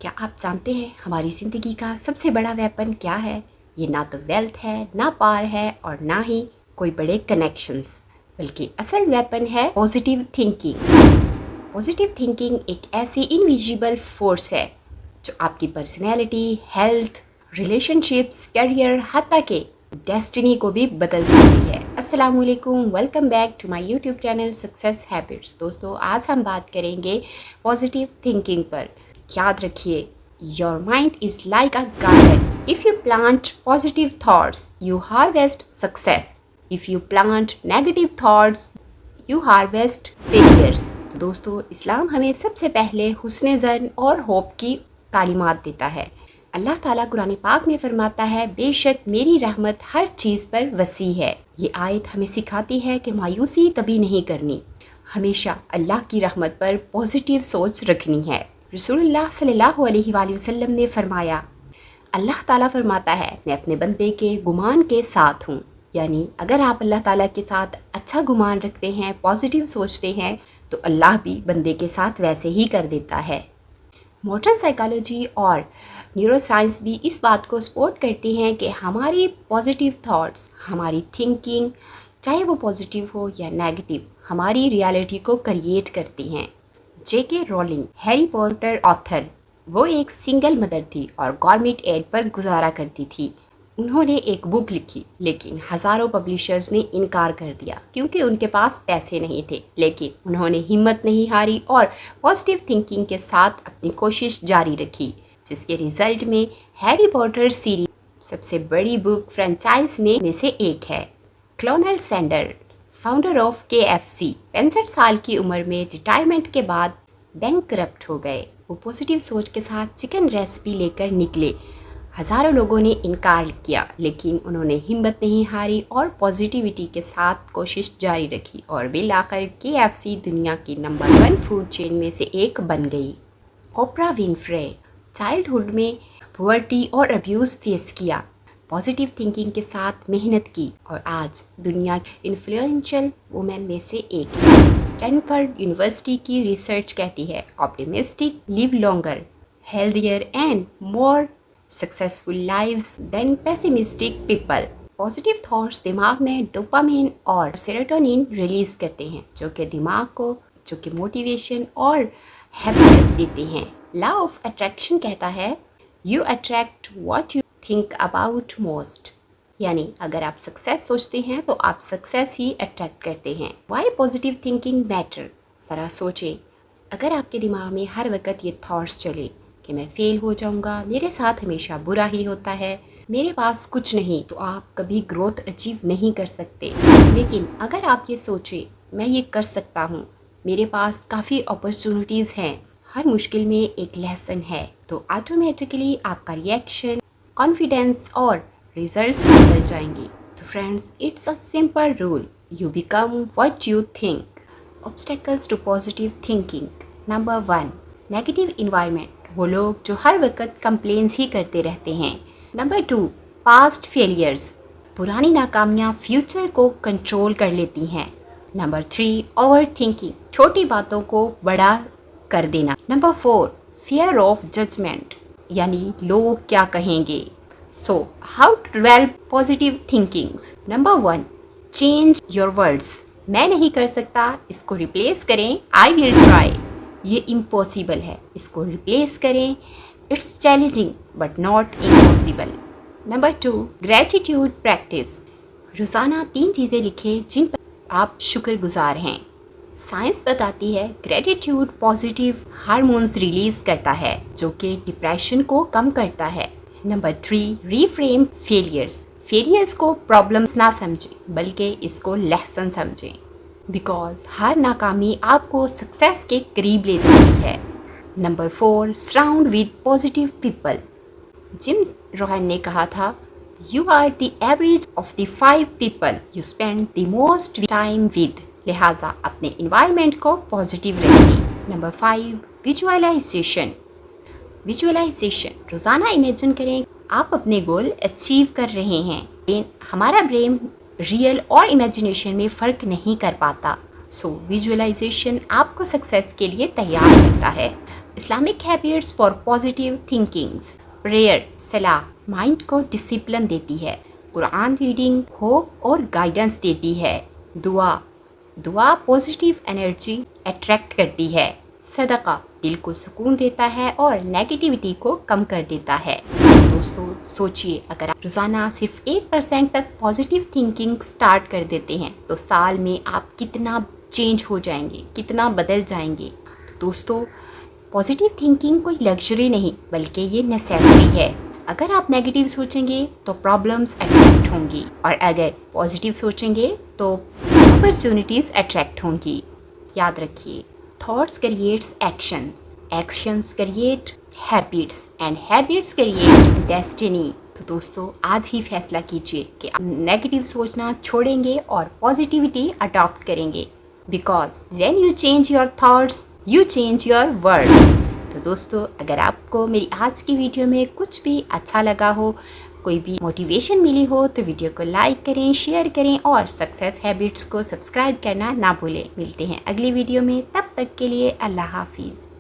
क्या आप जानते हैं हमारी ज़िंदगी का सबसे बड़ा वेपन क्या है? ये ना तो वेल्थ है, ना पावर है और ना ही कोई बड़े कनेक्शंस, बल्कि असल वेपन है पॉजिटिव थिंकिंग। पॉजिटिव थिंकिंग एक ऐसी इनविजिबल फोर्स है जो आपकी पर्सनैलिटी, हेल्थ, रिलेशनशिप्स, करियर, हत्ता के डेस्टिनी को भी बदल सकती है। अस्सलाम वालेकुम, welcome back to my YouTube channel success habits. दोस्तों, आज हम बात करेंगे पॉजिटिव थिंकिंग पर। याद रखिए, your mind is like a garden. If you plant positive thoughts you harvest success, if you plant negative thoughts you harvest failures. तो दोस्तों, इस्लाम हमें सबसे पहले हुस्न ज़न और होप की तालीमात देता है। अल्लाह ताला कुरान पाक में फरमाता है, बेशक मेरी रहमत हर चीज़ पर वसी है। ये आयत हमें सिखाती है कि मायूसी कभी नहीं करनी, हमेशा अल्लाह की रहमत पर पॉजिटिव सोच रखनी है। रसूलुल्लाह सल्लल्लाहु अलैहि वसल्लम ने फरमाया, अल्लाह ताला फरमाता है, मैं अपने बंदे के गुमान के साथ हूँ। यानी अगर आप अल्लाह ताला के साथ अच्छा गुमान रखते हैं, पॉजिटिव सोचते हैं, तो अल्लाह भी बंदे के साथ वैसे ही कर देता है। मॉडर्न साइकोलॉजी और न्यूरोसाइंस भी इस बात को सपोर्ट करती हैं कि हमारी पॉजिटिव थॉट्स, हमारी थिंकिंग, चाहे वो पॉजिटिव हो या नेगेटिव, हमारी रियलिटी को क्रिएट करती हैं। जेके रोलिंग, हैरी पॉटर ऑथर, वो एक सिंगल मदर थी और गवर्नमेंट एड पर गुजारा करती थी। उन्होंने एक बुक लिखी, लेकिन हज़ारों पब्लिशर्स ने इनकार कर दिया क्योंकि उनके पास पैसे नहीं थे। लेकिन उन्होंने हिम्मत नहीं हारी और पॉजिटिव थिंकिंग के साथ अपनी कोशिश जारी रखी, जिसके रिजल्ट में हैरी पॉटर सीरीज सबसे बड़ी बुक फ्रेंचाइज में से एक है। Colonel Sander, founder of KFC, 65 साल की उम्र में रिटायरमेंट के बाद बैंकरप्ट हो गए। वो पॉजिटिव सोच के साथ चिकन रेसिपी लेकर निकले। हज़ारों लोगों ने इनकार किया, लेकिन उन्होंने हिम्मत नहीं हारी और पॉजिटिविटी के साथ कोशिश जारी रखी और बिलाखिर KFC दुनिया की नंबर 1 फूड चेन में से एक बन गई। ओपरा विनफ्रे, चाइल्डहुड में पॉवर्टी और अब्यूज़ फेस किया, पॉजिटिव थिंकिंग के साथ मेहनत की और आज दुनिया की इन्फ्लुएंशियल वुमेन में से एक है। स्टैनफोर्ड यूनिवर्सिटी की रिसर्च कहती है, optimistic live longer, healthier and more successful lives than pessimistic people. Positive thoughts दिमाग में डोपामिन और सेरोटोनिन रिलीज करते हैं, जो कि मोटिवेशन और हैप्पीनेस देते हैं। लॉ ऑफ अट्रैक्शन कहता है, you attract what you think about most. यानी अगर आप सक्सेस सोचते हैं तो आप सक्सेस ही अट्रैक्ट करते हैं। Why positive thinking matter? ज़रा सोचें, अगर आपके दिमाग में हर वक्त ये थॉट्स चले कि मैं फेल हो जाऊंगा, मेरे साथ हमेशा बुरा ही होता है, मेरे पास कुछ नहीं, तो आप कभी ग्रोथ अचीव नहीं कर सकते। लेकिन अगर आप ये सोचें, मैं ये कर सकता हूँ, मेरे पास काफ़ी अपॉर्चुनिटीज़ हैं, हर मुश्किल में एक लेसन है, तो ऑटोमेटिकली आपका रिएक्शन, कॉन्फिडेंस और रिजल्ट्स बदल जाएंगे। तो friends, it's a simple rule, you become what you think. Obstacles to positive thinking. Number 1, negative environment, वो लोग जो हर वक्त कंप्लेन्स ही करते रहते हैं। नंबर 2, पास्ट फेलियर्स, पुरानी नाकामियाँ फ्यूचर को कंट्रोल कर लेती हैं। नंबर 3, ओवर थिंकिंग, छोटी बातों को बड़ा कर देना। नंबर 4, फियर ऑफ जजमेंट, यानी लोग क्या कहेंगे। So how to develop positive thinkings? Number 1, change your words. मैं नहीं कर सकता, इसको रिप्लेस करें आई विल ट्राई। ये इम्पॉसिबल है, इसको रिप्लेस करें it's challenging but not impossible. Number 2, gratitude practice, रोज़ाना 3 चीज़ें लिखें जिन पर आप शुक्रगुजार हैं। साइंस बताती है ग्रेटिट्यूड पॉजिटिव हार्मोन्स रिलीज करता है, जो कि डिप्रेशन को कम करता है। नंबर 3, रीफ्रेम फेलियर्स को प्रॉब्लम्स ना समझें, बल्कि इसको लेसन समझें, बिकॉज हर नाकामी आपको सक्सेस के करीब ले जाती है। Number 4, surround with positive people. Jim Rohn ने कहा था, you are the average of the 5 people you spend the most time with. लिहाजा अपने इन्वायरमेंट को पॉजिटिव रखें। नंबर 5, विजुअलाइजेशन, रोज़ाना इमेजिन करें आप अपने गोल अचीव कर रहे हैं। हमारा ब्रेन रियल और इमेजिनेशन में फ़र्क नहीं कर पाता, सो विजुअलाइजेशन आपको सक्सेस के लिए तैयार करता है। Islamic habits for positive thinkings. Prayer सलाह माइंड को डिसिप्लिन देती है। कुरान रीडिंग होप और गाइडेंस देती है। दुआ पॉजिटिव एनर्जी अट्रैक्ट करती है। सदका दिल को सुकून देता है और नेगेटिविटी को कम कर देता है। दोस्तों सोचिए, अगर आप रोज़ाना सिर्फ 1% तक पॉजिटिव थिंकिंग स्टार्ट कर देते हैं तो साल में आप कितना चेंज हो जाएंगे, कितना बदल जाएंगे। दोस्तों पॉजिटिव थिंकिंग कोई लग्जरी नहीं बल्कि ये नेसेसरी है। अगर आप नेगेटिव सोचेंगे तो प्रॉब्लम्स अट्रैक्ट होंगी और अगर पॉजिटिव सोचेंगे तो अपॉर्चुनिटीज़ अट्रैक्ट होंगी। याद रखिए, thoughts creates actions, actions create habits and habits create destiny. तो दोस्तों आज ही फैसला कीजिए कि आप नेगेटिव सोचना छोड़ेंगे और पॉजिटिविटी अडॉप्ट करेंगे। Because when you change your thoughts you change your world. तो दोस्तों अगर आपको मेरी आज की वीडियो में कुछ भी अच्छा लगा हो, कोई भी मोटिवेशन मिली हो तो वीडियो को लाइक करें, शेयर करें और सक्सेस हैबिट्स को सब्सक्राइब करना ना भूलें। मिलते हैं अगली वीडियो में, तब तक के लिए अल्लाह हाफिज़।